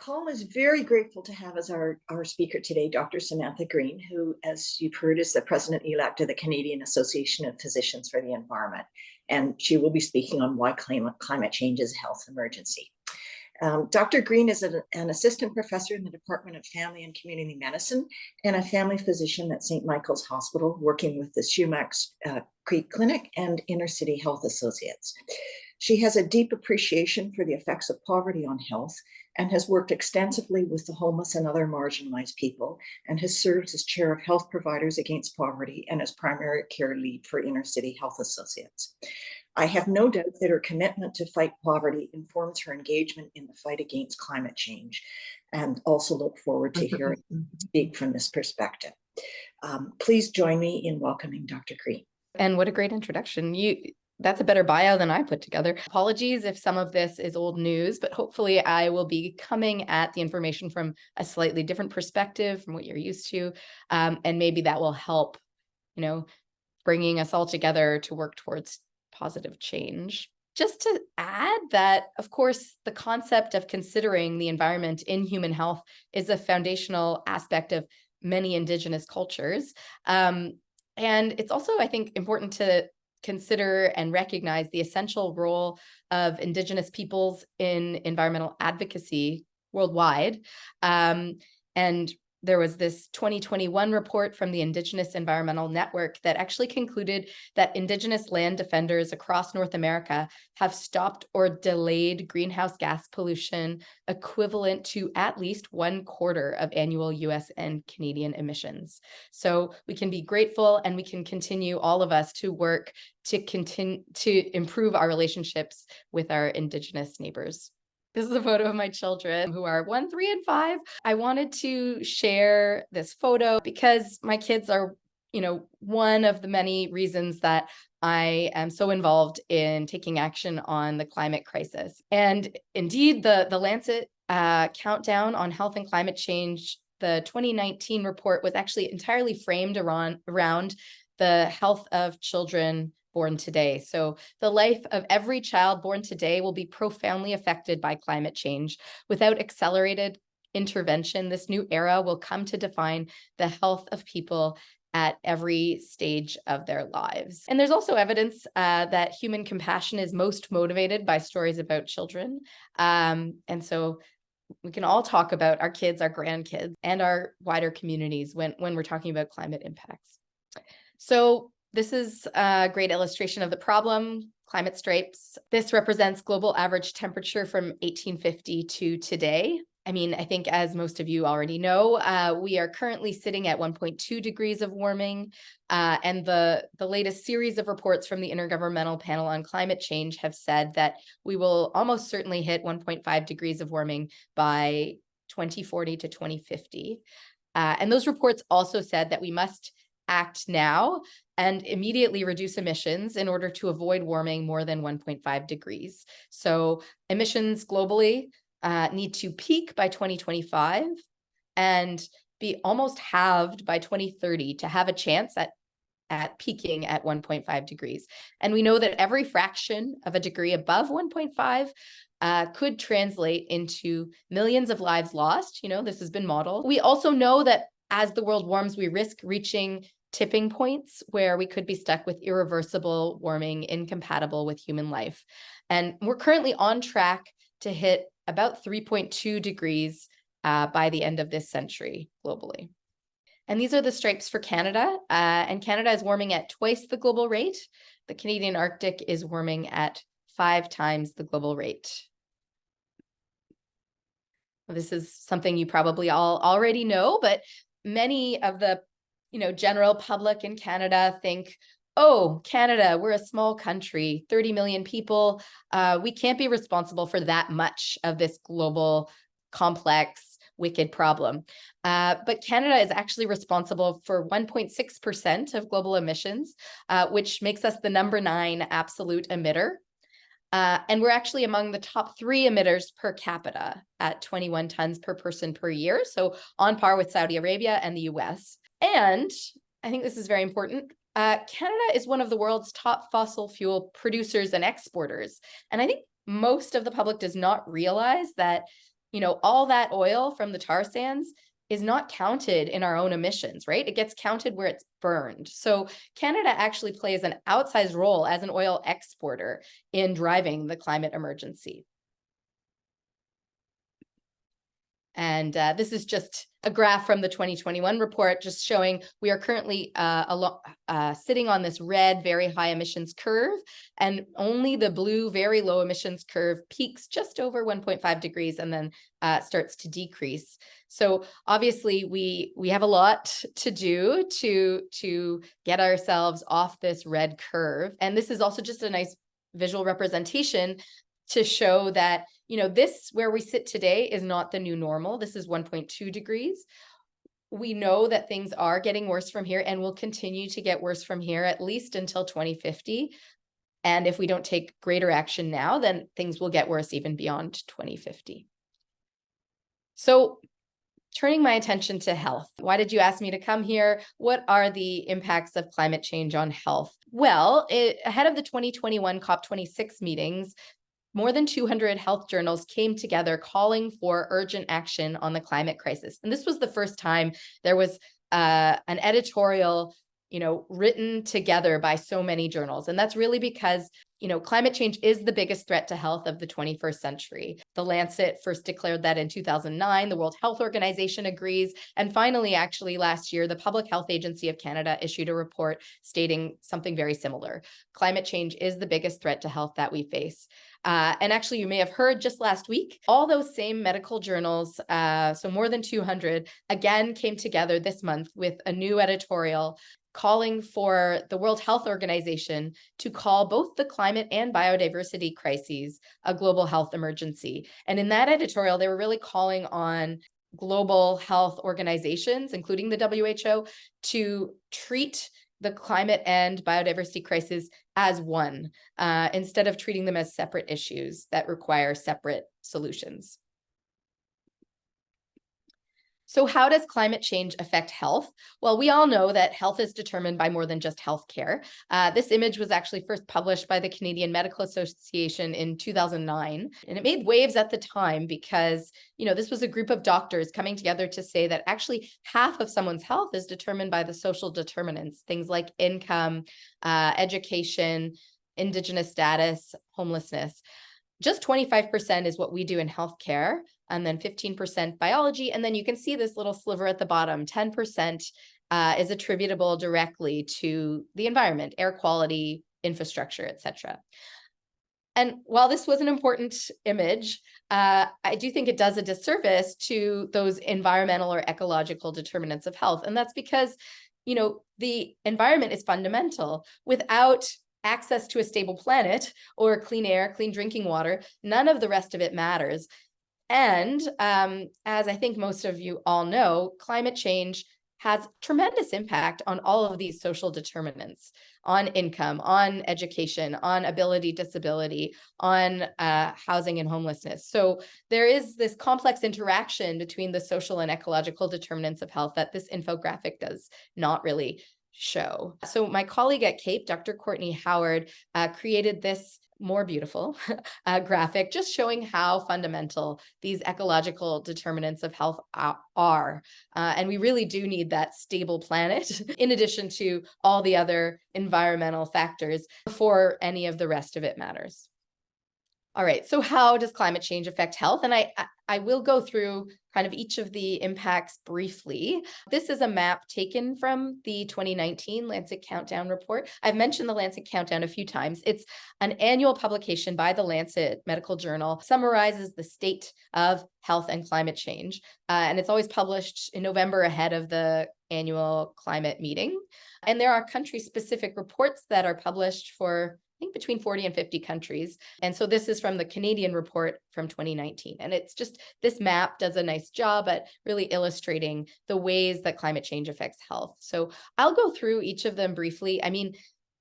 Colin is very grateful to have as our speaker today, Dr. Samantha Green, who, as you've heard, is the president-elect of the Canadian Association of Physicians for the Environment. And she will be speaking on why climate change is a health emergency. Dr. Green is an assistant professor in the Department of Family and Community Medicine and a family physician at St. Michael's Hospital, working with the Sumac Creek Clinic and Inner City Health Associates. She has a deep appreciation for the effects of poverty on health and has worked extensively with the homeless and other marginalized people, and has served as chair of Health Providers Against Poverty and as primary care lead for Inner City Health Associates. I have no doubt that her commitment to fight poverty informs her engagement in the fight against climate change, and also look forward to hearing her speak from this perspective. Please join me in welcoming Dr. Green. And what a great introduction. That's a better bio than I put together. Apologies if some of this is old news, but hopefully I will be coming at the information from a slightly different perspective from what you're used to. And maybe that will help, bringing us all together to work towards positive change. Just to add that, of course, the concept of considering the environment in human health is a foundational aspect of many Indigenous cultures. And it's also, I think, important to consider and recognize the essential role of Indigenous peoples in environmental advocacy worldwide. And there was this 2021 report from the Indigenous Environmental Network that actually concluded that Indigenous land defenders across North America have stopped or delayed greenhouse gas pollution equivalent to at least 1/4 of annual US and Canadian emissions. So we can be grateful, and we can continue, all of us, to work to continue to improve our relationships with our Indigenous neighbors. This is a photo of my children, who are 1, 3, and 5. I wanted to share this photo because my kids are, one of the many reasons that I am so involved in taking action on the climate crisis. And indeed, the Lancet countdown on health and climate change, the 2019 report, was actually entirely framed around the health of children born today. So the life of every child born today will be profoundly affected by climate change. Without accelerated intervention, this new era will come to define the health of people at every stage of their lives. And there's also evidence that human compassion is most motivated by stories about children. And so we can all talk about our kids, our grandkids, and our wider communities when we're talking about climate impacts. So this is a great illustration of the problem, climate stripes. This represents global average temperature from 1850 to today. I think, as most of you already know, we are currently sitting at 1.2 degrees of warming. And the latest series of reports from the Intergovernmental Panel on Climate Change have said that we will almost certainly hit 1.5 degrees of warming by 2040 to 2050. And those reports also said that we must act now and immediately reduce emissions in order to avoid warming more than 1.5 degrees. So emissions globally need to peak by 2025 and be almost halved by 2030 to have a chance at peaking at 1.5 degrees. And we know that every fraction of a degree above 1.5 could translate into millions of lives lost. This has been modeled. We also know that as the world warms, we risk reaching tipping points where we could be stuck with irreversible warming incompatible with human life. And we're currently on track to hit about 3.2 degrees by the end of this century globally. And these are the stripes for Canada. And Canada is warming at twice the global rate. The Canadian Arctic is warming at 5 times the global rate. This is something you probably all already know, but many of the general public in Canada think, oh, Canada, we're a small country, 30 million people. We can't be responsible for that much of this global, complex, wicked problem. But Canada is actually responsible for 1.6% of global emissions, which makes us the number 9 absolute emitter. And we're actually among the top 3 emitters per capita at 21 tons per person per year. So on par with Saudi Arabia and the US. And I think this is very important. Canada is one of the world's top fossil fuel producers and exporters. And I think most of the public does not realize that all that oil from the tar sands is not counted in our own emissions, right? It gets counted where it's burned. So Canada actually plays an outsized role as an oil exporter in driving the climate emergency. And this is just a graph from the 2021 report, just showing we are currently sitting on this red, very high emissions curve, and only the blue, very low emissions curve peaks just over 1.5 degrees and then starts to decrease. So obviously we have a lot to do to get ourselves off this red curve. And this is also just a nice visual representation to show that, this where we sit today is not the new normal. This is 1.2 degrees. We know that things are getting worse from here and will continue to get worse from here at least until 2050. And if we don't take greater action now, then things will get worse even beyond 2050. So turning my attention to health. Why did you ask me to come here? What are the impacts of climate change on health? Well, ahead of the 2021 COP26 meetings, more than 200 health journals came together calling for urgent action on the climate crisis. And this was the first time there was an editorial, written together by so many journals. And that's really because, climate change is the biggest threat to health of the 21st century. The Lancet first declared that in 2009. The World Health Organization agrees. And finally, actually last year, the Public Health Agency of Canada issued a report stating something very similar. Climate change is the biggest threat to health that we face. And actually, you may have heard just last week, all those same medical journals, so more than 200, again came together this month with a new editorial calling for the World Health Organization to call both the climate and biodiversity crises a global health emergency. And in that editorial, they were really calling on global health organizations, including the WHO, to treat the climate and biodiversity crisis as one, instead of treating them as separate issues that require separate solutions. So how does climate change affect health? Well, we all know that health is determined by more than just healthcare. This image was actually first published by the Canadian Medical Association in 2009, and it made waves at the time because, this was a group of doctors coming together to say that actually half of someone's health is determined by the social determinants, things like income, education, Indigenous status, homelessness. Just 25% is what we do in healthcare, and then 15% biology. And then you can see this little sliver at the bottom, 10% is attributable directly to the environment, air quality, infrastructure, etc. And while this was an important image, I do think it does a disservice to those environmental or ecological determinants of health. And that's because, the environment is fundamental. Without access to a stable planet or clean air, clean drinking water, none of the rest of it matters. And as I think most of you all know, climate change has tremendous impact on all of these social determinants, on income, on education, on ability, disability, on housing and homelessness. So there is this complex interaction between the social and ecological determinants of health that this infographic does not really show. So my colleague at CAPE, Dr. Courtney Howard, created this more beautiful graphic, just showing how fundamental these ecological determinants of health are. And we really do need that stable planet, in addition to all the other environmental factors, before any of the rest of it matters. All right, so how does climate change affect health? And I will go through kind of each of the impacts briefly. This is a map taken from the 2019 Lancet Countdown report. I've mentioned the Lancet Countdown a few times. It's an annual publication by the Lancet Medical Journal, summarizes the state of health and climate change. And it's always published in November ahead of the annual climate meeting. And there are country-specific reports that are published for, I think, between 40 and 50 countries. And so this is from the Canadian report from 2019. And it's just, this map does a nice job at really illustrating the ways that climate change affects health. So I'll go through each of them briefly. I mean,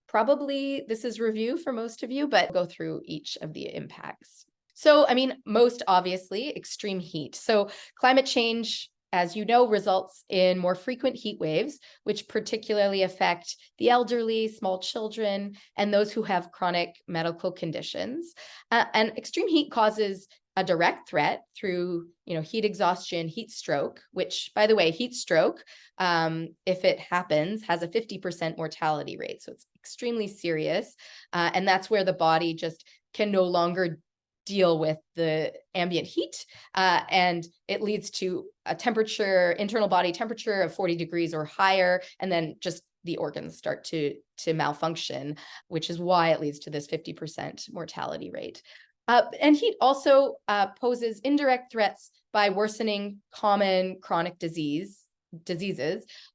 probably this is review for most of you, but I'll go through each of the impacts. So, I mean, most obviously, extreme heat. So climate change, as you know, results in more frequent heat waves, which particularly affect the elderly, small children, and those who have chronic medical conditions. And extreme heat causes a direct threat through, heat exhaustion, heat stroke, which, by the way, heat stroke, if it happens, has a 50% mortality rate. So it's extremely serious. And that's where the body just can no longer deal with the ambient heat. And it leads to a temperature, internal body temperature of 40 degrees or higher. And then just the organs start to malfunction, which is why it leads to this 50% mortality rate. And heat also poses indirect threats by worsening common chronic diseases,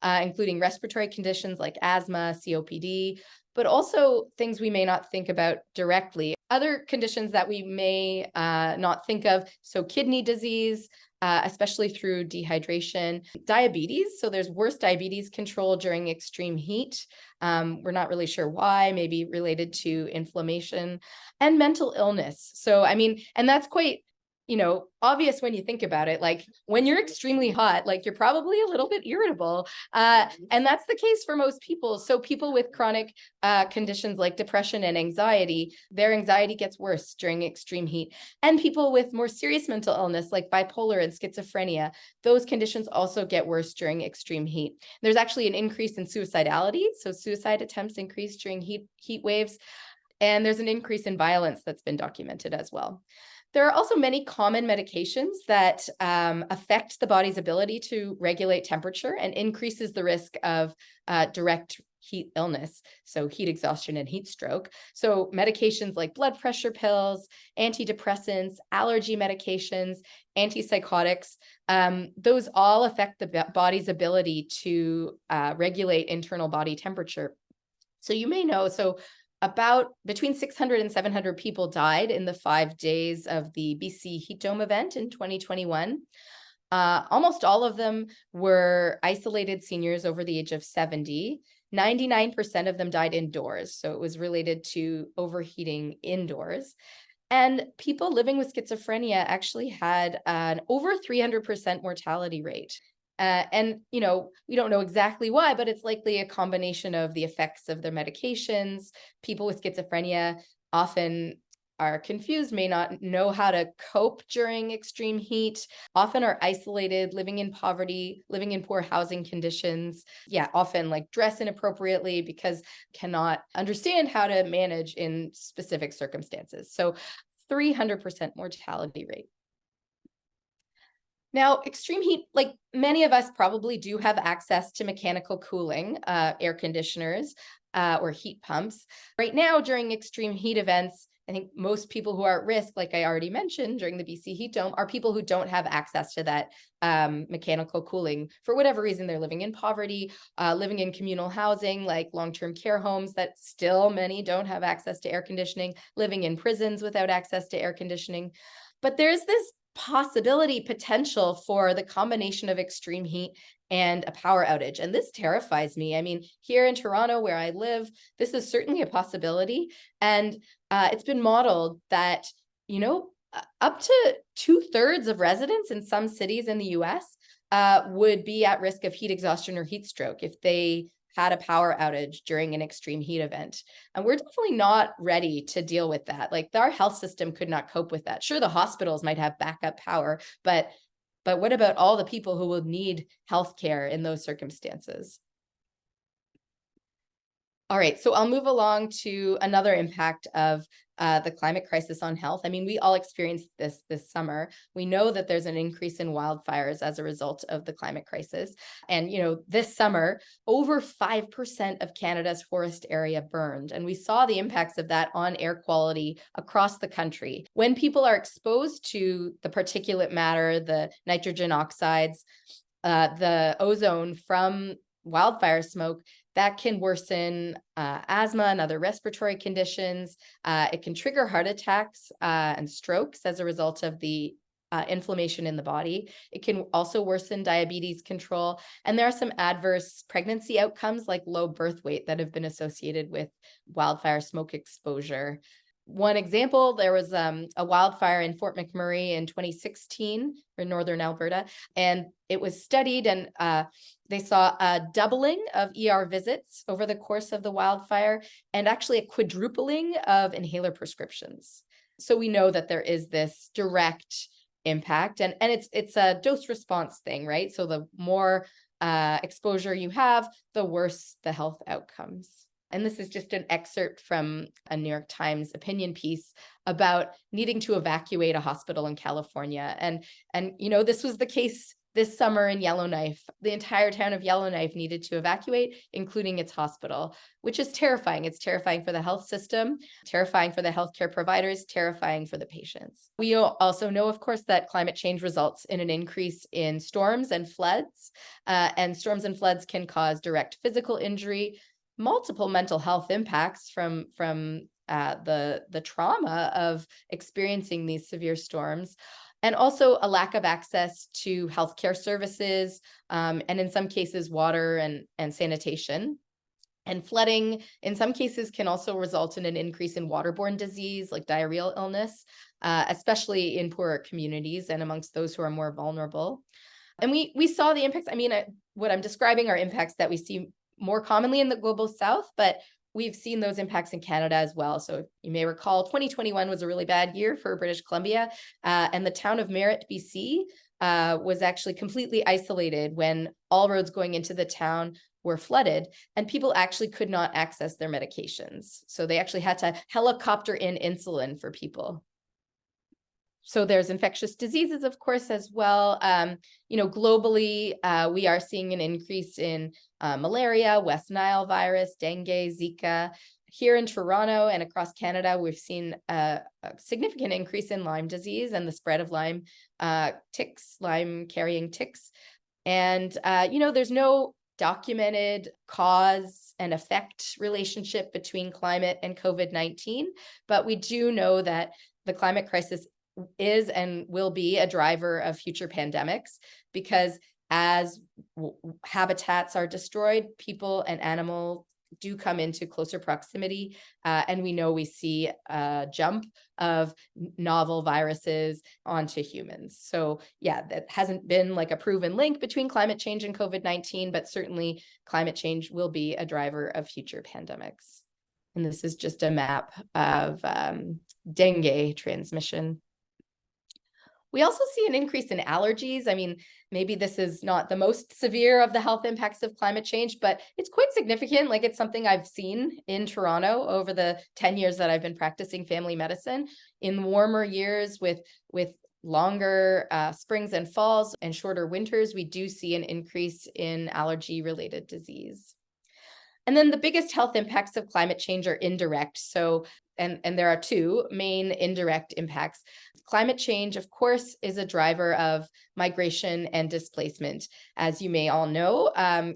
including respiratory conditions like asthma, COPD, but also things we may not think about directly. Other conditions that we may not think of, so kidney disease, especially through dehydration, diabetes. So there's worse diabetes control during extreme heat. We're not really sure why, maybe related to inflammation, and mental illness. So, and that's quite, obvious when you think about it. Like when you're extremely hot, like you're probably a little bit irritable. And that's the case for most people. So people with chronic conditions like depression and anxiety, their anxiety gets worse during extreme heat. And people with more serious mental illness like bipolar and schizophrenia, those conditions also get worse during extreme heat. There's actually an increase in suicidality. So suicide attempts increase during heat waves. And there's an increase in violence that's been documented as well. There are also many common medications that affect the body's ability to regulate temperature and increases the risk of direct heat illness, so heat exhaustion and heat stroke. So medications like blood pressure pills, antidepressants, allergy medications, antipsychotics, those all affect the body's ability to regulate internal body temperature. So you may know, about between 600 and 700 people died in the 5 days of the BC Heat Dome event in 2021. Almost all of them were isolated seniors over the age of 70. 99% of them died indoors. So it was related to overheating indoors. And people living with schizophrenia actually had an over 300% mortality rate. And, we don't know exactly why, but it's likely a combination of the effects of their medications. People with schizophrenia often are confused, may not know how to cope during extreme heat, often are isolated, living in poverty, living in poor housing conditions. Yeah, often like dress inappropriately because cannot understand how to manage in specific circumstances. So 300% mortality rate. Now, extreme heat, like many of us probably do have access to mechanical cooling, air conditioners, or heat pumps. Right now, during extreme heat events, I think most people who are at risk, like I already mentioned during the BC Heat Dome, are people who don't have access to that mechanical cooling. For whatever reason, they're living in poverty, living in communal housing, like long-term care homes that still many don't have access to air conditioning, living in prisons without access to air conditioning. But there's this potential for the combination of extreme heat and a power outage. And this terrifies me. Here in Toronto, where I live, this is certainly a possibility. And it's been modeled that, up to 2/3 of residents in some cities in the US would be at risk of heat exhaustion or heat stroke if they had a power outage during an extreme heat event. And we're definitely not ready to deal with that. Like our health system could not cope with that. Sure, the hospitals might have backup power, but what about all the people who will need healthcare in those circumstances? All right, so I'll move along to another impact of the climate crisis on health. We all experienced this summer. We know that there's an increase in wildfires as a result of the climate crisis. And, this summer, over 5% of Canada's forest area burned. And we saw the impacts of that on air quality across the country. When people are exposed to the particulate matter, the nitrogen oxides, the ozone from wildfire smoke, that can worsen asthma and other respiratory conditions. It can trigger heart attacks and strokes as a result of the inflammation in the body. It can also worsen diabetes control. And there are some adverse pregnancy outcomes like low birth weight that have been associated with wildfire smoke exposure. One example, there was a wildfire in Fort McMurray in 2016 in northern Alberta, and it was studied, and they saw a doubling of ER visits over the course of the wildfire, and actually a quadrupling of inhaler prescriptions. So we know that there is this direct impact, and it's a dose response thing, right? So the more exposure you have, the worse the health outcomes. And this is just an excerpt from a New York Times opinion piece about needing to evacuate a hospital in California. And this was the case this summer in Yellowknife. The entire town of Yellowknife needed to evacuate, including its hospital, which is terrifying. It's terrifying for the health system, terrifying for the healthcare providers, terrifying for the patients. We also know, of course, that climate change results in an increase in storms and floods, and storms and floods can cause direct physical injury, multiple mental health impacts from the trauma of experiencing these severe storms, and also a lack of access to healthcare services, and in some cases, water and sanitation. And flooding, in some cases, can also result in an increase in waterborne disease like diarrheal illness, especially in poorer communities and amongst those who are more vulnerable. And we saw the impacts. I mean, what I'm describing are impacts that we see more commonly in the global south, but we've seen those impacts in Canada as well. So you may recall 2021 was a really bad year for British Columbia, and the town of Merritt, BC, was actually completely isolated when all roads going into the town were flooded, and people actually could not access their medications. So they actually had to helicopter in insulin for people. So there's infectious diseases, of course, as well. Globally, we are seeing an increase in malaria, West Nile virus, dengue, Zika. Here in Toronto and across Canada, we've seen a significant increase in Lyme disease and the spread of Lyme ticks, Lyme-carrying ticks. And, there's no documented cause and effect relationship between climate and COVID-19, but we do know that the climate crisis is and will be a driver of future pandemics, because as habitats are destroyed, people and animals do come into closer proximity. And we know we see a jump of novel viruses onto humans. So yeah, that hasn't been like a proven link between climate change and COVID-19, but certainly climate change will be a driver of future pandemics. And this is just a map of dengue transmission. We also see an increase in allergies. I mean, maybe this is not the most severe of the health impacts of climate change, but it's quite significant. Like, it's something I've seen in Toronto over the 10 years that I've been practicing family medicine. In warmer years with longer springs and falls and shorter winters, we do see an increase in allergy-related disease. And then the biggest health impacts of climate change are indirect. So, and there are two main indirect impacts. Climate change, of course, is a driver of migration and displacement. As you may all know,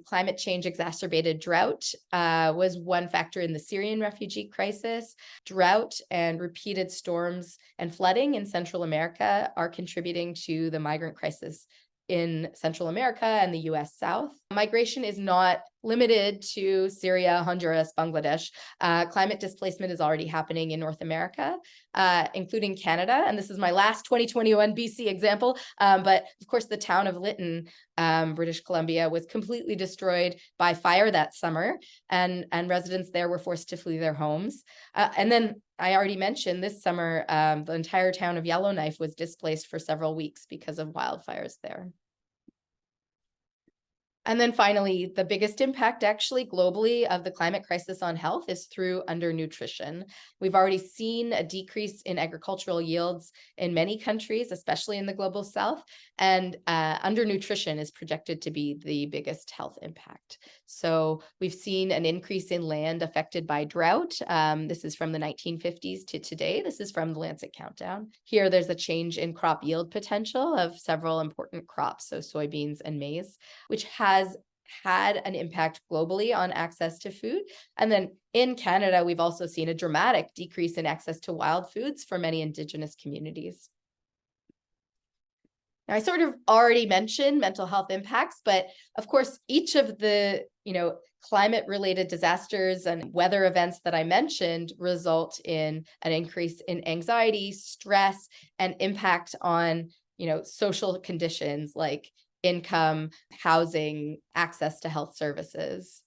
climate change exacerbated drought was one factor in the Syrian refugee crisis. Drought and repeated storms and flooding in Central America are contributing to the migrant crisis in Central America and the US South. Migration is not limited to Syria, Honduras, Bangladesh. Climate displacement is already happening in North America, including Canada. And this is my last 2021 BC example. But of course, the town of Lytton, British Columbia, was completely destroyed by fire that summer, and residents there were forced to flee their homes. And then I already mentioned this summer, the entire town of Yellowknife was displaced for several weeks because of wildfires there. And then finally, the biggest impact actually globally of the climate crisis on health is through undernutrition. We've already seen a decrease in agricultural yields in many countries, especially in the global south, and undernutrition is projected to be the biggest health impact. So we've seen an increase in land affected by drought. This is from the 1950s to today. This is from the Lancet Countdown. Here, there's a change in crop yield potential of several important crops, so soybeans and maize, which has had an impact globally on access to food. And then in Canada, we've also seen a dramatic decrease in access to wild foods for many Indigenous communities. Now, I sort of already mentioned mental health impacts, but of course, each of the climate-related disasters and weather events that I mentioned result in an increase in anxiety, stress, and impact on social conditions like income, housing, access to health services.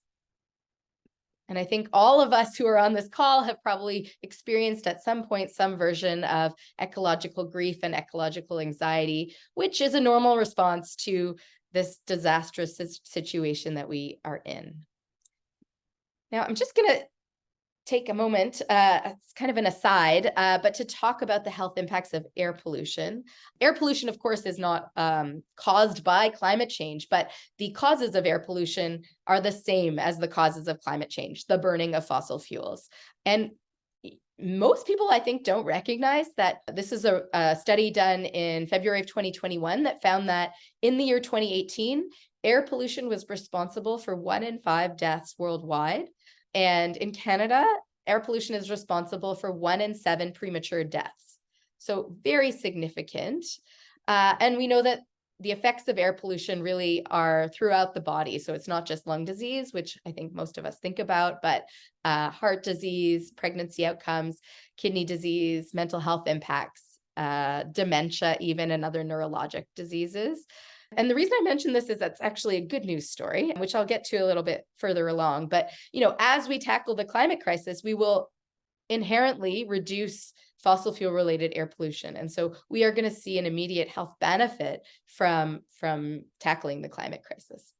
And I think all of us who are on this call have probably experienced at some point some version of ecological grief and ecological anxiety, which is a normal response to this disastrous situation that we are in. Now, I'm just going to take a moment, it's kind of an aside, but to talk about the health impacts of air pollution. Air pollution, of course, is not caused by climate change, but the causes of air pollution are the same as the causes of climate change, the burning of fossil fuels. And most people, I think, don't recognize that this is a study done in February of 2021 that found that in the year 2018, air pollution was responsible for 1 in 5 deaths worldwide. And in Canada, air pollution is responsible for 1 in 7 premature deaths. So very significant. And we know that the effects of air pollution really are throughout the body. So it's not just lung disease, which I think most of us think about, but heart disease, pregnancy outcomes, kidney disease, mental health impacts, dementia, even, and other neurologic diseases. And the reason I mention this is that's actually a good news story, which I'll get to a little bit further along. But, as we tackle the climate crisis, we will inherently reduce fossil fuel related air pollution. And so we are going to see an immediate health benefit from tackling the climate crisis.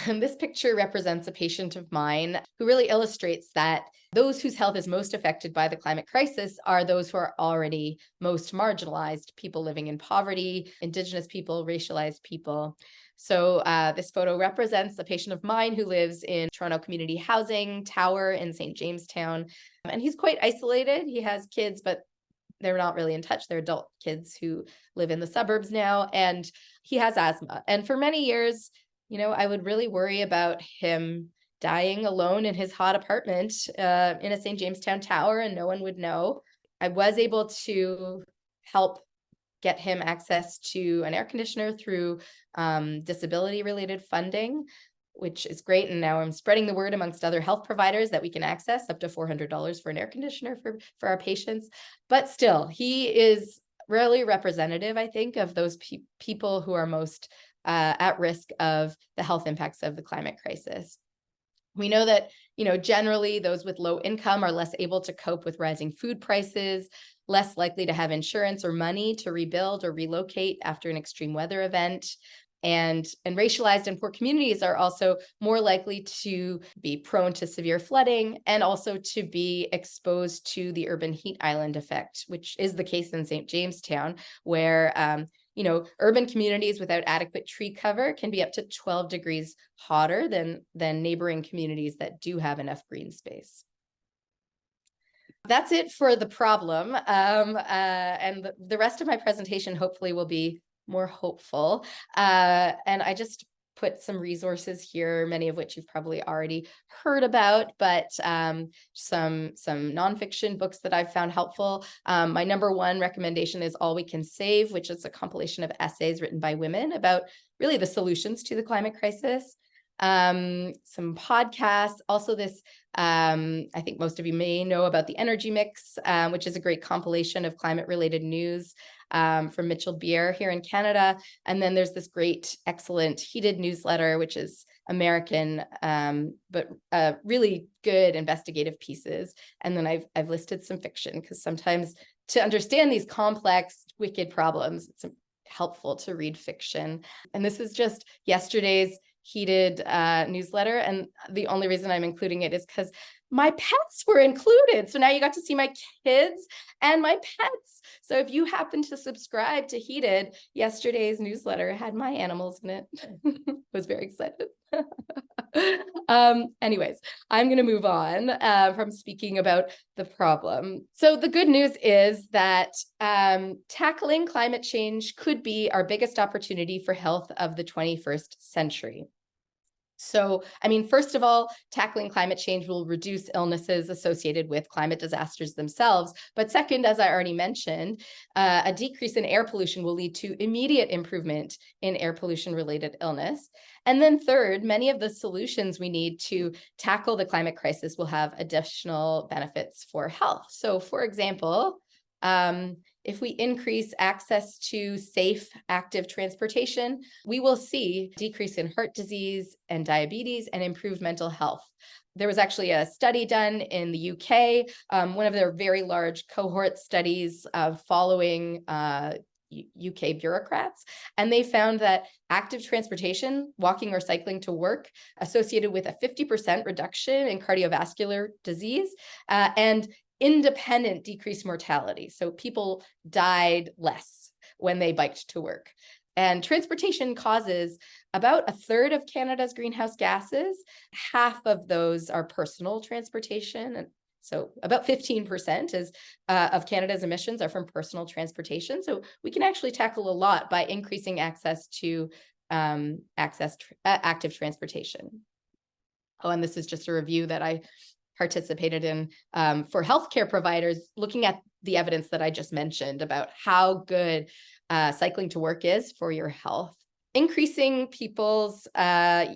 And this picture represents a patient of mine who really illustrates that those whose health is most affected by the climate crisis are those who are already most marginalized, people living in poverty, Indigenous people, racialized people. So this photo represents a patient of mine who lives in Toronto Community Housing Tower in St. Jamestown. And he's quite isolated. He has kids, but they're not really in touch. They're adult kids who live in the suburbs now. And he has asthma. And for many years, I would really worry about him dying alone in his hot apartment in a St. Jamestown tower, and no one would know. I was able to help get him access to an air conditioner through disability-related funding, which is great. And now I'm spreading the word amongst other health providers that we can access up to $400 for an air conditioner for our patients. But still, he is really representative, I think, of those people who are most at risk of the health impacts of the climate crisis. We know that, generally those with low income are less able to cope with rising food prices, less likely to have insurance or money to rebuild or relocate after an extreme weather event. And racialized and poor communities are also more likely to be prone to severe flooding and also to be exposed to the urban heat island effect, which is the case in St. Jamestown, where urban communities without adequate tree cover can be up to 12 degrees hotter than neighboring communities that do have enough green space. That's it for the problem. And the rest of my presentation hopefully will be more hopeful. And I just put some resources here, many of which you've probably already heard about, but some nonfiction books that I've found helpful. My number one recommendation is All We Can Save, which is a compilation of essays written by women about really the solutions to the climate crisis. Some podcasts, also this, I think most of you may know about The Energy Mix, which is a great compilation of climate related news from Mitchell Beer here in Canada. And then there's this great, excellent Heated newsletter, which is American, but really good investigative pieces. And then I've listed some fiction, because sometimes to understand these complex, wicked problems, it's helpful to read fiction. And this is just yesterday's Heated newsletter. And the only reason I'm including it is because my pets were included. So now you got to see my kids and my pets. So if you happen to subscribe to Heated, yesterday's newsletter had my animals in it. I was very excited. Anyways, I'm going to move on from speaking about the problem. So the good news is that tackling climate change could be our biggest opportunity for health of the 21st century. So, first of all, tackling climate change will reduce illnesses associated with climate disasters themselves. But second, as I already mentioned, a decrease in air pollution will lead to immediate improvement in air pollution related illness. And then third, many of the solutions we need to tackle the climate crisis will have additional benefits for health. So for example, If we increase access to safe, active transportation, we will see a decrease in heart disease and diabetes and improved mental health. There was actually a study done in the UK, one of their very large cohort studies following UK bureaucrats, and they found that active transportation, walking or cycling to work, associated with a 50% reduction in cardiovascular disease and independent decreased mortality. So people died less when they biked to work. And transportation causes about a third of Canada's greenhouse gases. Half of those are personal transportation. And so about 15% of Canada's emissions are from personal transportation. So we can actually tackle a lot by increasing access to active transportation. Oh, and this is just a review that I participated in for healthcare providers, looking at the evidence that I just mentioned about how good cycling to work is for your health. Increasing people's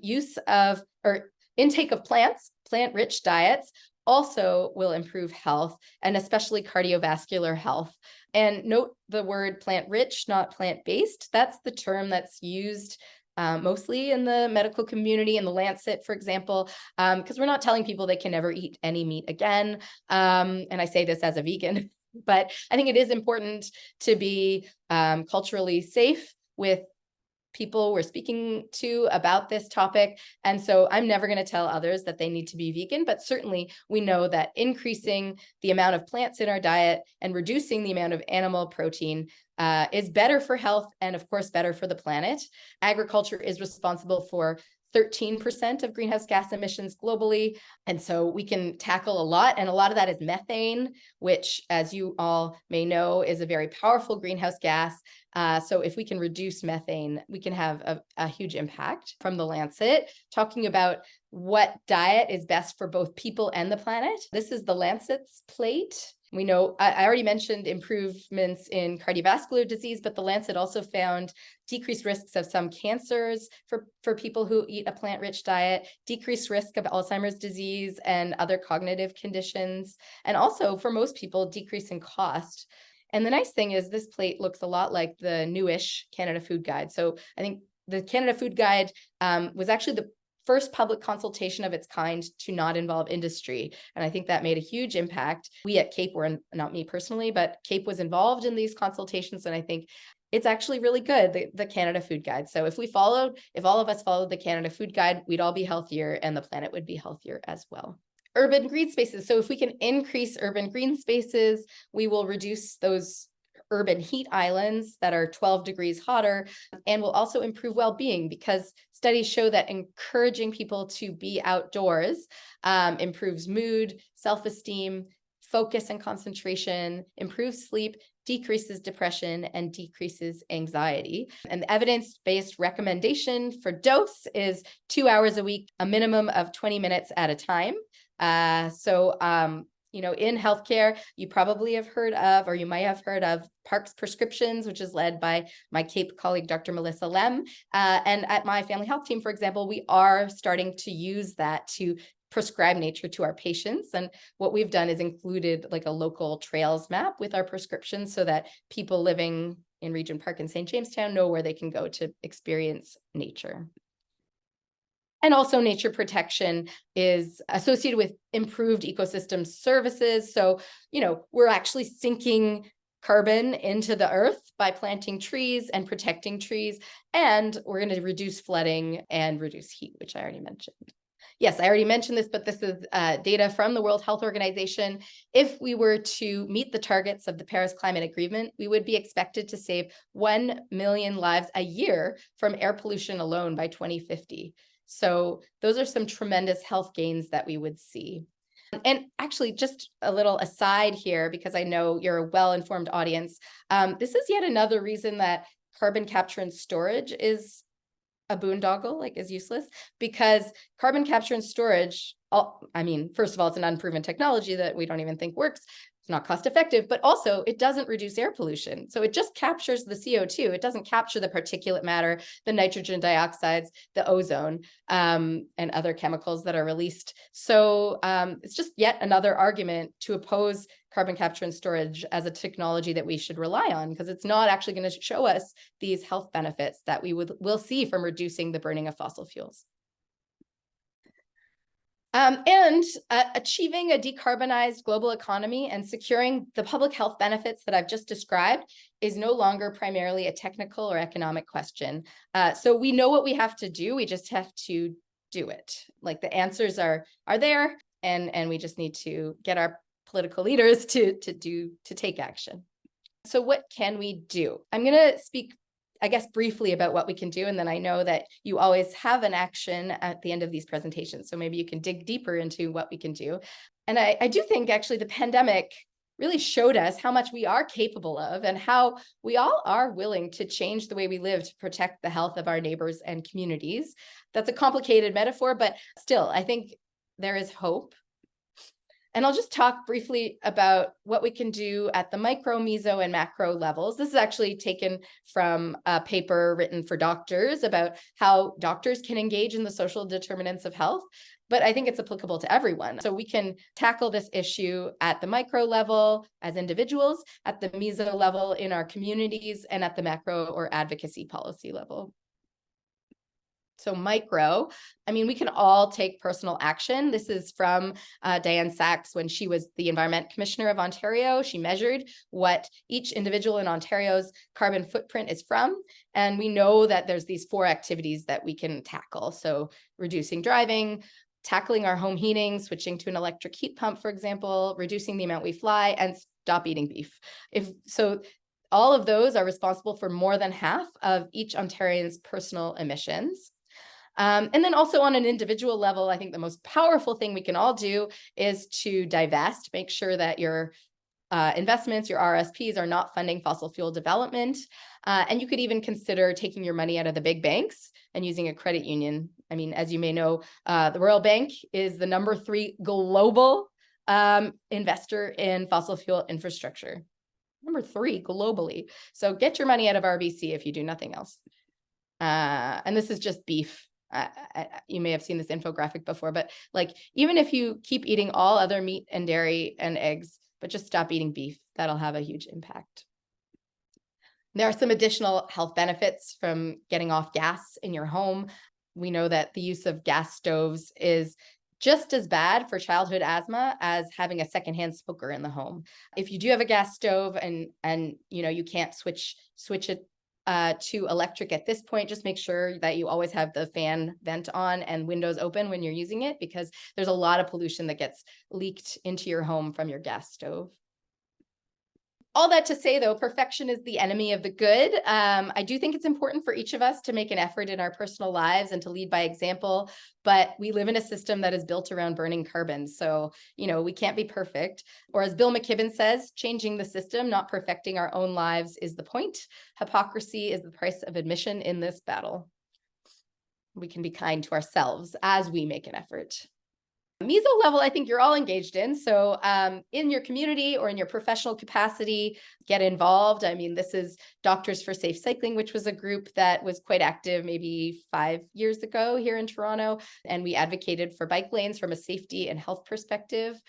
use of or intake of plants, plant-rich diets, also will improve health and especially cardiovascular health. And note the word plant-rich, not plant-based. That's the term that's used mostly in the medical community, in the Lancet, for example, because we're not telling people they can never eat any meat again. And I say this as a vegan, but I think it is important to be culturally safe with people we're speaking to about this topic. And so I'm never going to tell others that they need to be vegan, but certainly we know that increasing the amount of plants in our diet and reducing the amount of animal protein is better for health and, of course, better for the planet. Agriculture is responsible for 13% of greenhouse gas emissions globally. And so we can tackle a lot. And a lot of that is methane, which, as you all may know, is a very powerful greenhouse gas. So if we can reduce methane, we can have a huge impact. From the Lancet, talking about what diet is best for both people and the planet. This is the Lancet's plate. We know, I already mentioned improvements in cardiovascular disease, but the Lancet also found decreased risks of some cancers for people who eat a plant-rich diet, decreased risk of Alzheimer's disease and other cognitive conditions, and also for most people, decrease in cost. And the nice thing is this plate looks a lot like the newish Canada Food Guide. So I think the Canada Food Guide was actually the first public consultation of its kind to not involve industry. And I think that made a huge impact. We at CAPE were, not me personally, but CAPE was involved in these consultations. And I think it's actually really good, the Canada Food Guide. So if all of us followed the Canada Food Guide, we'd all be healthier and the planet would be healthier as well. Urban green spaces. So if we can increase urban green spaces, we will reduce those urban heat islands that are 12 degrees hotter, and will also improve well-being because studies show that encouraging people to be outdoors improves mood, self-esteem, focus and concentration, improves sleep, decreases depression, and decreases anxiety. And the evidence-based recommendation for dose is 2 hours a week, a minimum of 20 minutes at a time. In healthcare, you probably have heard of, or you might have heard of Parks Prescriptions, which is led by my CAPE colleague, Dr. Melissa Lem. And at my family health team, for example, we are starting to use that to prescribe nature to our patients. And what we've done is included like a local trails map with our prescriptions so that people living in Regent Park in St. Jamestown know where they can go to experience nature. And also nature protection is associated with improved ecosystem services. So, we're actually sinking carbon into the earth by planting trees and protecting trees. And we're going to reduce flooding and reduce heat, which I already mentioned. Yes, I already mentioned this, but this is data from the World Health Organization. If we were to meet the targets of the Paris Climate Agreement, we would be expected to save 1 million lives a year from air pollution alone by 2050. So those are some tremendous health gains that we would see. And actually, just a little aside here, because I know you're a well-informed audience, this is yet another reason that carbon capture and storage is a boondoggle, is useless, because carbon capture and storage first of all, it's an unproven technology that we don't even think works. It's not cost effective, but also it doesn't reduce air pollution. So it just captures the CO2. It doesn't capture the particulate matter, the nitrogen dioxides, the ozone, and other chemicals that are released. So it's just yet another argument to oppose carbon capture and storage as a technology that we should rely on, because it's not actually going to show us these health benefits that will see from reducing the burning of fossil fuels. Achieving a decarbonized global economy and securing the public health benefits that I've just described is no longer primarily a technical or economic question. So we know what we have to do. We just have to do it. Like, the answers are there, and we just need to get our political leaders to take action. So what can we do? I'm going to speak, I guess, briefly about what we can do. And then I know that you always have an action at the end of these presentations. So maybe you can dig deeper into what we can do. And I do think actually the pandemic really showed us how much we are capable of, and how we all are willing to change the way we live to protect the health of our neighbors and communities. That's a complicated metaphor, but still, I think there is hope. And I'll just talk briefly about what we can do at the micro, meso, and macro levels. This is actually taken from a paper written for doctors about how doctors can engage in the social determinants of health, but I think it's applicable to everyone. So we can tackle this issue at the micro level as individuals, at the meso level in our communities, and at the macro or advocacy policy level. So micro, we can all take personal action. This is from Diane Sachs when she was the Environment Commissioner of Ontario. She measured what each individual in Ontario's carbon footprint is from. And we know that there's these 4 activities that we can tackle. So reducing driving, tackling our home heating, switching to an electric heat pump, for example, reducing the amount we fly, and stop eating beef. All of those are responsible for more than half of each Ontarian's personal emissions. And then also on an individual level, I think the most powerful thing we can all do is to divest, make sure that your investments, your RSPs, are not funding fossil fuel development. And you could even consider taking your money out of the big banks and using a credit union. As you may know, the Royal Bank is the number 3 global investor in fossil fuel infrastructure. Number 3 globally. So get your money out of RBC if you do nothing else. And this is just beef. You may have seen this infographic before, but even if you keep eating all other meat and dairy and eggs, but just stop eating beef, that'll have a huge impact. There are some additional health benefits from getting off gas in your home. We know that the use of gas stoves is just as bad for childhood asthma as having a secondhand smoker in the home. If you do have a gas stove and you can't switch it to electric at this point, just make sure that you always have the fan vent on and windows open when you're using it, because there's a lot of pollution that gets leaked into your home from your gas stove. All that to say, though, perfection is the enemy of the good. I do think it's important for each of us to make an effort in our personal lives and to lead by example, but we live in a system that is built around burning carbon. So, we can't be perfect. Or as Bill McKibben says, changing the system, not perfecting our own lives, is the point. Hypocrisy is the price of admission in this battle. We can be kind to ourselves as we make an effort. Meso level, I think you're all engaged in. So in your community or in your professional capacity, get involved. This is Doctors for Safe Cycling, which was a group that was quite active maybe 5 years ago here in Toronto. And we advocated for bike lanes from a safety and health perspective.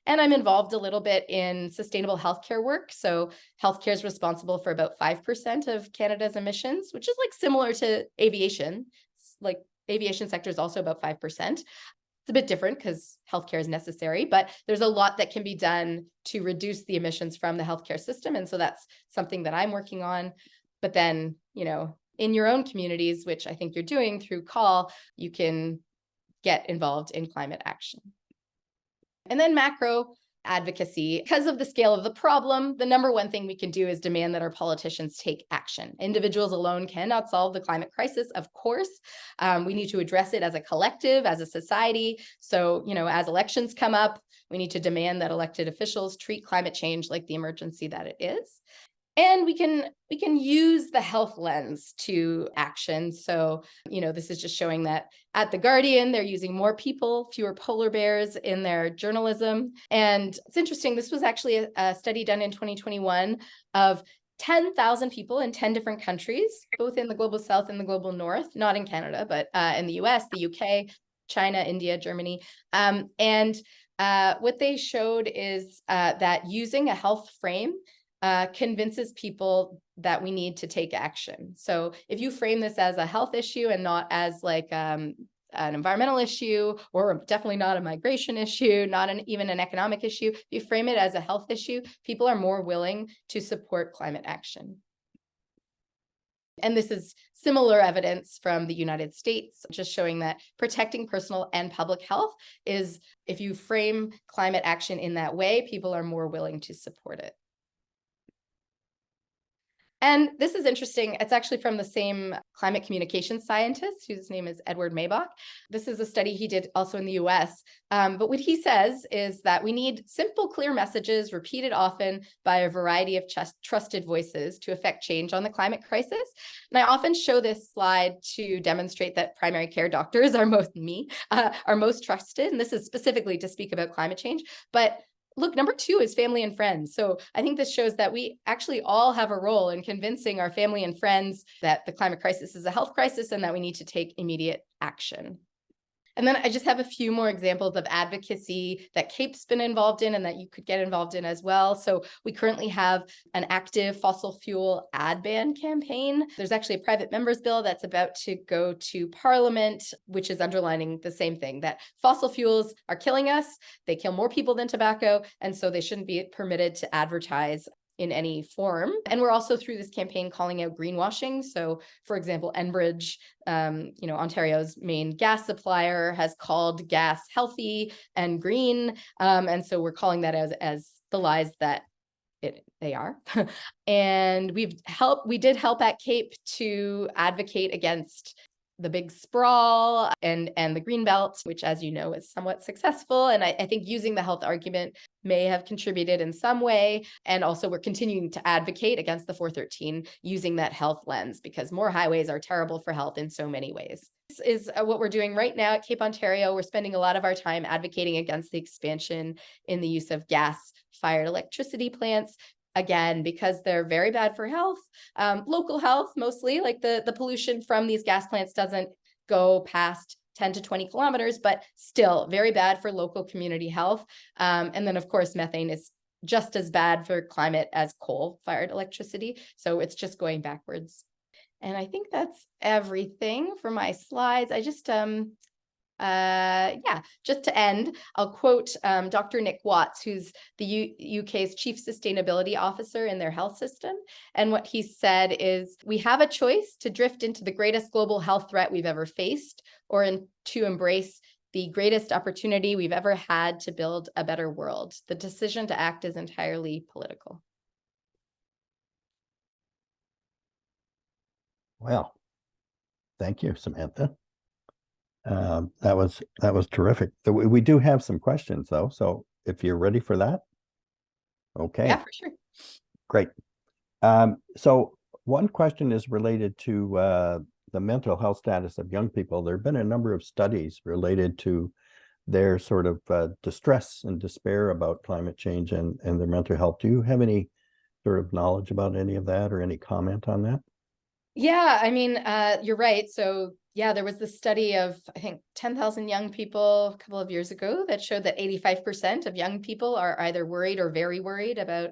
And I'm involved a little bit in sustainable healthcare work. So healthcare is responsible for about 5% of Canada's emissions, which is similar to aviation. Aviation sector is also about 5%. It's a bit different because healthcare is necessary, but there's a lot that can be done to reduce the emissions from the healthcare system. And so that's something that I'm working on. But then, in your own communities, which I think you're doing through CALL, you can get involved in climate action. And then macro advocacy. Because of the scale of the problem, the number one thing we can do is demand that our politicians take action. Individuals alone cannot solve the climate crisis, of course. We need to address it as a collective, as a society. So, as elections come up, we need to demand that elected officials treat climate change like the emergency that it is. And we can use the health lens to action. So, this is just showing that at The Guardian, they're using more people, fewer polar bears in their journalism. And it's interesting, this was actually a study done in 2021 of 10,000 people in 10 different countries, both in the global south and the global north, not in Canada, but in the US, the UK, China, India, Germany. And what they showed is that using a health frame convinces people that we need to take action. So if you frame this as a health issue and not as like an environmental issue, or definitely not a migration issue, not even an economic issue, if you frame it as a health issue, people are more willing to support climate action. And this is similar evidence from the United States, just showing that protecting personal and public health is, if you frame climate action in that way, people are more willing to support it. And this is interesting. It's actually from the same climate communication scientist, whose name is Edward Maybach. This is a study he did also in the US. But what he says is that we need simple, clear messages repeated often by a variety of trusted voices to affect change on the climate crisis. And I often show this slide to demonstrate that primary care doctors are most trusted. And this is specifically to speak about climate change. But look, number 2 is family and friends. So I think this shows that we actually all have a role in convincing our family and friends that the climate crisis is a health crisis and that we need to take immediate action. And then I just have a few more examples of advocacy that CAPE's been involved in and that you could get involved in as well. So we currently have an active fossil fuel ad ban campaign. There's actually a private members bill that's about to go to Parliament, which is underlining the same thing, that fossil fuels are killing us. They kill more people than tobacco, and so they shouldn't be permitted to advertise in any form. And we're also through this campaign calling out greenwashing. So for example, Enbridge, Ontario's main gas supplier, has called gas healthy and green. And so we're calling that as the lies that they are. And we did help at CAPE to advocate against the big sprawl and the green belt, which, as you know, is somewhat successful. And I think using the health argument may have contributed in some way. And also we're continuing to advocate against the 413 using that health lens, because more highways are terrible for health in so many ways. This is what we're doing right now at Cape Ontario. We're spending a lot of our time advocating against the expansion in the use of gas-fired electricity plants. Again, because they're very bad for health, local health mostly, like the pollution from these gas plants doesn't go past 10 to 20 kilometers, but still very bad for local community health. And then, of course, methane is just as bad for climate as coal-fired electricity. So it's just going backwards. And I think that's everything for my slides. I just just to end, I'll quote Dr. Nick Watts, who's the UK's Chief Sustainability Officer in their health system. And what he said is, we have a choice to drift into the greatest global health threat we've ever faced, or to embrace the greatest opportunity we've ever had to build a better world. The decision to act is entirely political. Well, thank you, Samantha. That was terrific. We do have some questions though, so if you're ready for that. Okay. Yeah, for sure. Great. So one question is related to the mental health status of young people. There have been a number of studies related to their sort of distress and despair about climate change and their mental health. Do you have any sort of knowledge about any of that or any comment on that? Yeah, I mean, you're right. So yeah, there was this study of, I think, 10,000 young people a couple of years ago that showed that 85% of young people are either worried or very worried about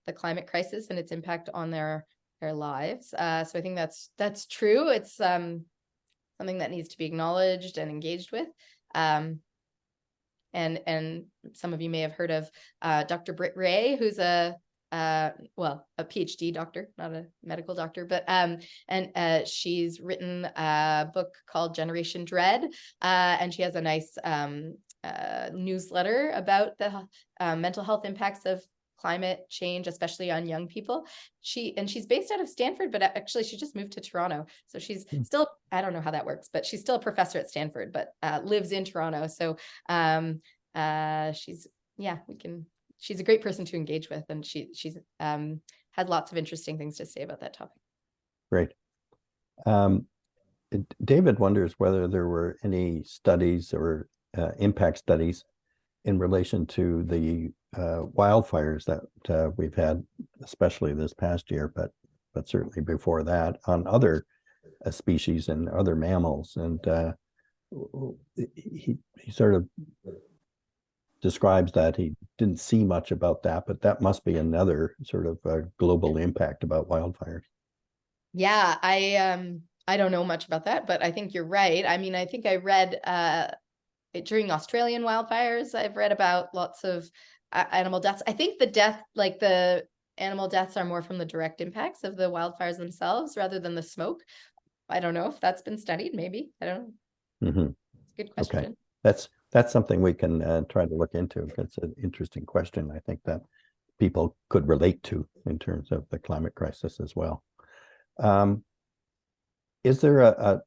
the climate crisis and its impact on their lives. So I think that's true. It's something that needs to be acknowledged and engaged with. And some of you may have heard of Dr. Britt Ray, who's a PhD doctor, not a medical doctor, but she's written a book called Generation Dread, and she has a nice newsletter about the mental health impacts of climate change, especially on young people. She's based out of Stanford, but actually she just moved to Toronto. So she's still, I don't know how that works, but she's still a professor at Stanford, but lives in Toronto. So she's a great person to engage with, and she's has lots of interesting things to say about that topic. Great. David wonders whether there were any studies or impact studies in relation to the wildfires that we've had, especially this past year, but certainly before that, on other species and other mammals. And he sort of describes that he didn't see much about that, but that must be another sort of global impact about wildfires. Yeah, I don't know much about that, but I think you're right. I mean, I think I read during Australian wildfires, I've read about lots of animal deaths. I think the animal deaths are more from the direct impacts of the wildfires themselves rather than the smoke. I don't know if that's been studied, maybe. I don't know. Mm-hmm. It's a good question. Okay. That's something we can try to look into. It's an interesting question, I think, that people could relate to in terms of the climate crisis as well. Is there a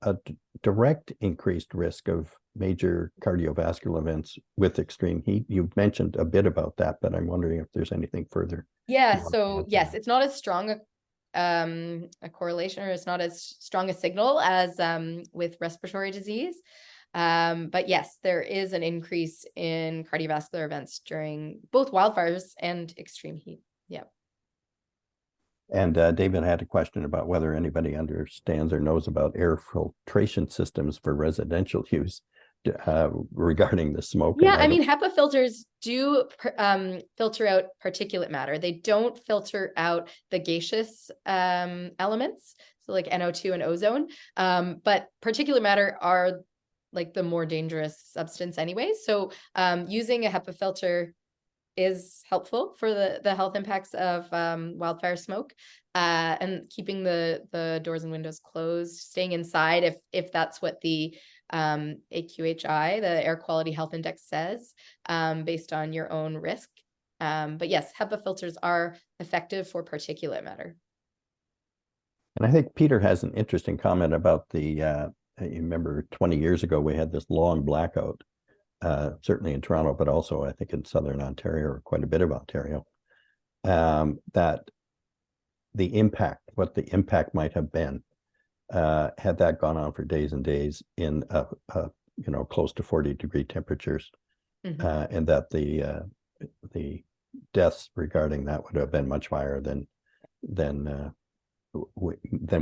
direct increased risk of major cardiovascular events with extreme heat? You've mentioned a bit about that, but I'm wondering if there's anything further. Yeah, so yes, it's not as strong a correlation, or it's not as strong a signal as with respiratory disease. But yes, there is an increase in cardiovascular events during both wildfires and extreme heat. Yeah. And David had a question about whether anybody understands or knows about air filtration systems for residential use regarding the smoke. Yeah, I mean, HEPA filters do filter out particulate matter. They don't filter out the gaseous elements, so like NO2 and ozone. But particulate matter are like the more dangerous substance anyway. So using a HEPA filter is helpful for the health impacts of wildfire smoke, and keeping the doors and windows closed, staying inside if that's what the AQHI, the Air Quality Health Index, says, based on your own risk. But yes, HEPA filters are effective for particulate matter. And I think Peter has an interesting comment about you remember 20 years ago, we had this long blackout, certainly in Toronto, but also I think in Southern Ontario, or quite a bit of Ontario, that what the impact might have been had that gone on for days and days in close to 40-degree temperatures, and that the deaths regarding that would have been much higher than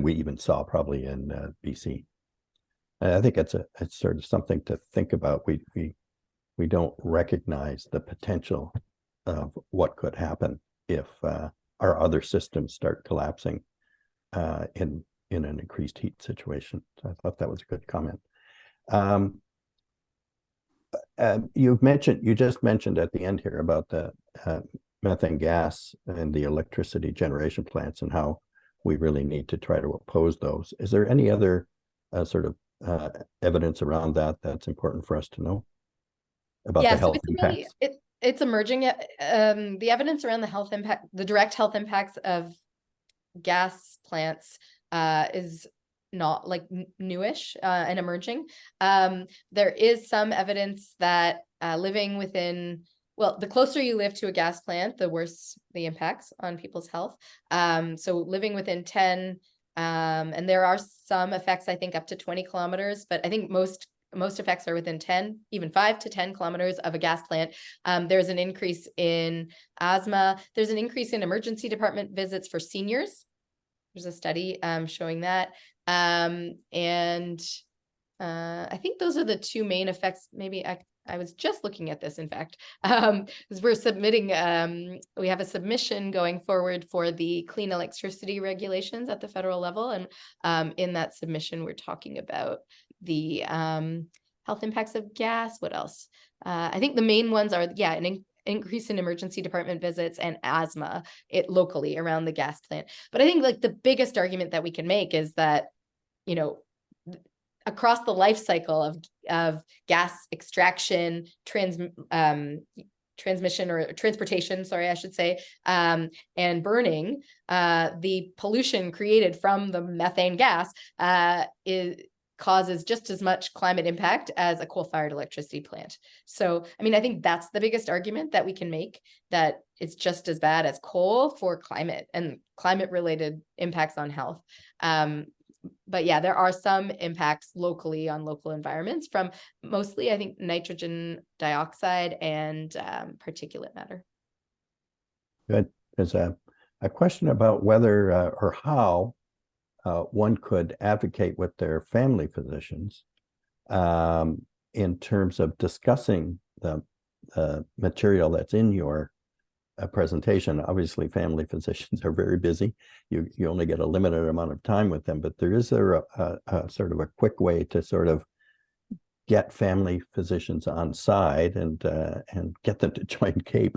we even saw probably in BC. And I think it's sort of something to think about. We don't recognize the potential of what could happen if our other systems start collapsing in an increased heat situation. So I thought that was a good comment. You just mentioned at the end here about the methane gas and the electricity generation plants and how we really need to try to oppose those. Is there any other sort of evidence around that that's important for us to know about the health impacts? It's emerging. The evidence around the health impact, the direct health impacts of gas plants is not like newish and emerging. There is some evidence that living within, well, the closer you live to a gas plant, the worse the impacts on people's health. So living within 10, and there are some effects, I think, up to 20 kilometers, but I think most effects are within 10, even 5 to 10 kilometers of a gas plant. There's an increase in asthma. There's an increase in emergency department visits for seniors. There's a study showing that. And I think those are the two main effects. Maybe I was just looking at this, in fact, because we're submitting, we have a submission going forward for the clean electricity regulations at the federal level. And in that submission, we're talking about the health impacts of gas. What else? I think the main ones are, an increase in emergency department visits and asthma locally around the gas plant. But I think like the biggest argument that we can make is that, across the life cycle of gas extraction, transmission or transportation, sorry, I should say, and burning, the pollution created from the methane gas causes just as much climate impact as a coal-fired electricity plant. So, I mean, I think that's the biggest argument that we can make, that it's just as bad as coal for climate and climate-related impacts on health. But yeah, there are some impacts locally on local environments from mostly, I think, nitrogen dioxide and particulate matter. Good. There's a question about whether or how one could advocate with their family physicians in terms of discussing the material that's in your presentation. Obviously, family physicians are very busy. You only get a limited amount of time with them, but there is a sort of a quick way to sort of get family physicians on side and get them to join CAPE.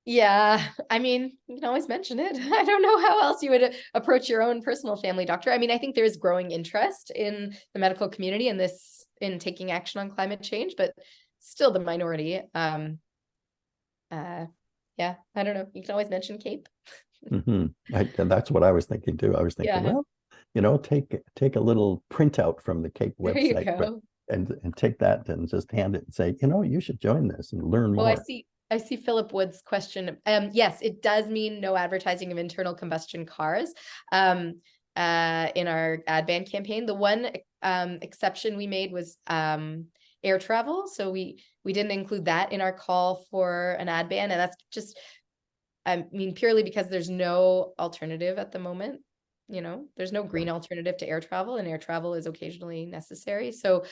Yeah, I mean, you can always mention it. I don't know how else you would approach your own personal family doctor. I mean, I think there's growing interest in the medical community in this, in taking action on climate change, but still the minority. Yeah, I don't know. You can always mention CAPE. And that's what I was thinking too. I was thinking, Yeah. well, take a little printout from the CAPE There you website, go. and take that and just hand it and say, you should join this and learn more. Oh, I see Philip Wood's question. Yes, it does mean no advertising of internal combustion cars in our ad ban campaign. The one exception we made was air travel. So we didn't include that in our call for an ad ban. And that's just, I mean, purely because there's no alternative at the moment. There's no green alternative to air travel, and air travel is occasionally necessary. So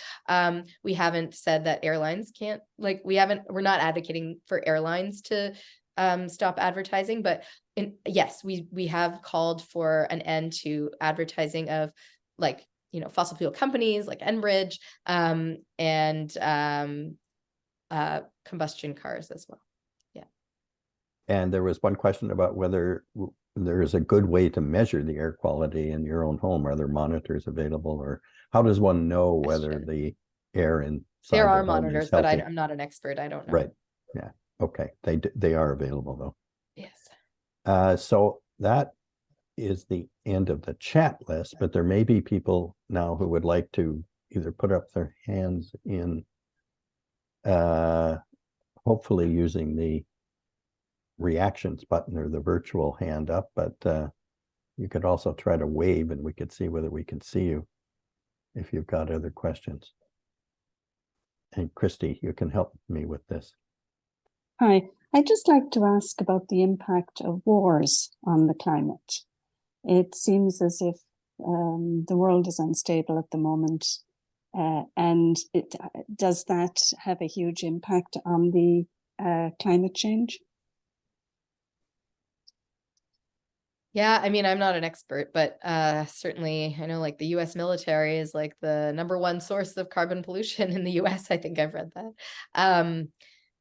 we haven't said that airlines can't, we're not advocating for airlines to stop advertising, but yes, we have called for an end to advertising of fossil fuel companies like Enbridge and combustion cars as well. Yeah. And there was one question about whether there is a good way to measure the air quality in your own home. Are there monitors available, or how does one know whether the air inside there are the home monitors, is healthy? but I'm not an expert. I don't know. Right. Yeah. Okay. They are available though. Yes. So that is the end of the chat list, but there may be people now who would like to either put up their hands in, hopefully using the reactions button or the virtual hand up, but you could also try to wave and we could see whether we can see you if you've got other questions. And Christy, you can help me with this. Hi, I'd just like to ask about the impact of wars on the climate. It seems as if the world is unstable at the moment, and does that have a huge impact on the climate change? Yeah, I mean, I'm not an expert, but certainly I know the US military is the #1 source of carbon pollution in the US. I think I've read that.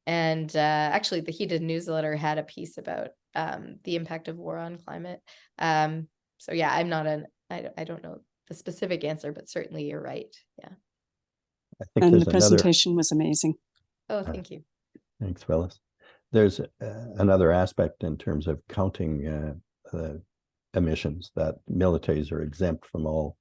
And actually the Heated newsletter had a piece about the impact of war on climate. So yeah, I don't know the specific answer, but certainly you're right. Yeah. I think and there's the presentation was amazing. Oh, thank you. Thanks, Phyllis. There's another aspect in terms of counting emissions, that militaries are exempt from all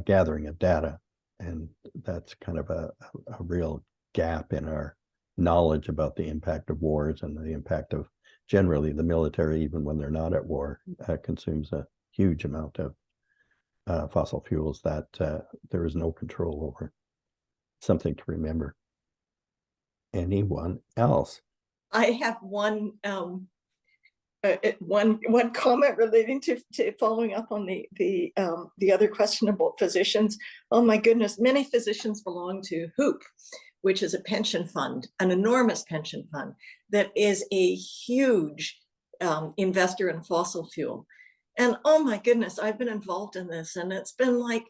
gathering of data. And that's kind of a real gap in our knowledge about the impact of wars and the impact of generally the military, even when they're not at war, consumes a huge amount of fossil fuels that there is no control over. Something to remember. Anyone else? I have one comment relating to following up on the other question about physicians. Oh my goodness, many physicians belong to HOOP, which is a pension fund, an enormous pension fund that is a huge investor in fossil fuel. And oh my goodness, I've been involved in this, and it's been like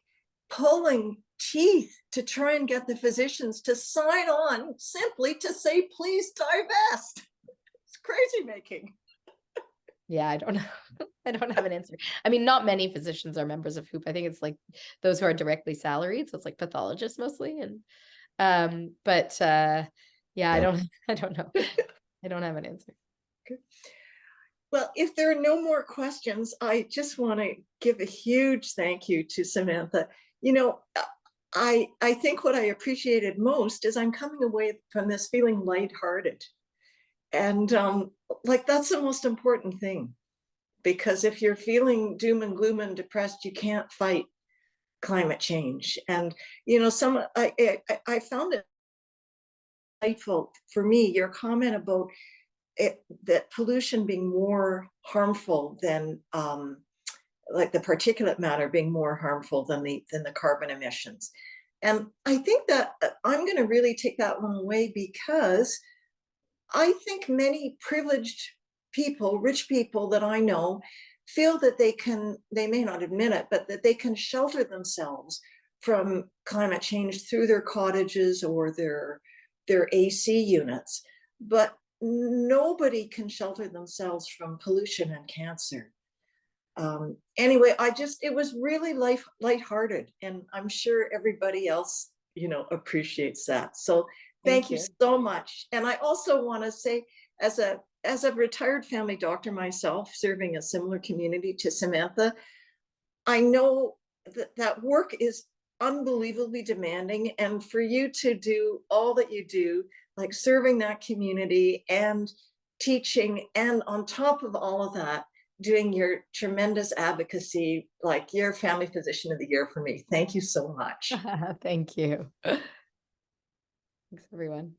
pulling teeth to try and get the physicians to sign on simply to say, please divest. It's crazy making. Yeah, I don't know. I don't have an answer. I mean, not many physicians are members of HOOP. I think it's those who are directly salaried. So it's pathologists mostly. And yeah, I don't know. I don't have an answer. Okay. Well, if there are no more questions, I just want to give a huge thank you to Samantha. you know, I think what I appreciated most is I'm coming away from this feeling lighthearted. And like, that's the most important thing, because if you're feeling doom and gloom and depressed, you can't fight climate change. And, you know, I found it insightful for me, your comment about that pollution being more harmful than like the particulate matter being more harmful than the carbon emissions. And I think that I'm going to really take that one away, because I think many privileged people, rich people that I know, feel that they may not admit it, but that they can shelter themselves from climate change through their cottages or their AC units. But nobody can shelter themselves from pollution and cancer. Anyway, it was really lighthearted, and I'm sure everybody else, you know, appreciates that. So thank you so much. And I also want to say, as a retired family doctor myself, serving a similar community to Samantha, I know that work is unbelievably demanding, and for you to do all that you do, like serving that community and teaching, and on top of all of that, doing your tremendous advocacy, like you're Family Physician of the Year for me. Thank you so much. Thank you. Thanks, everyone.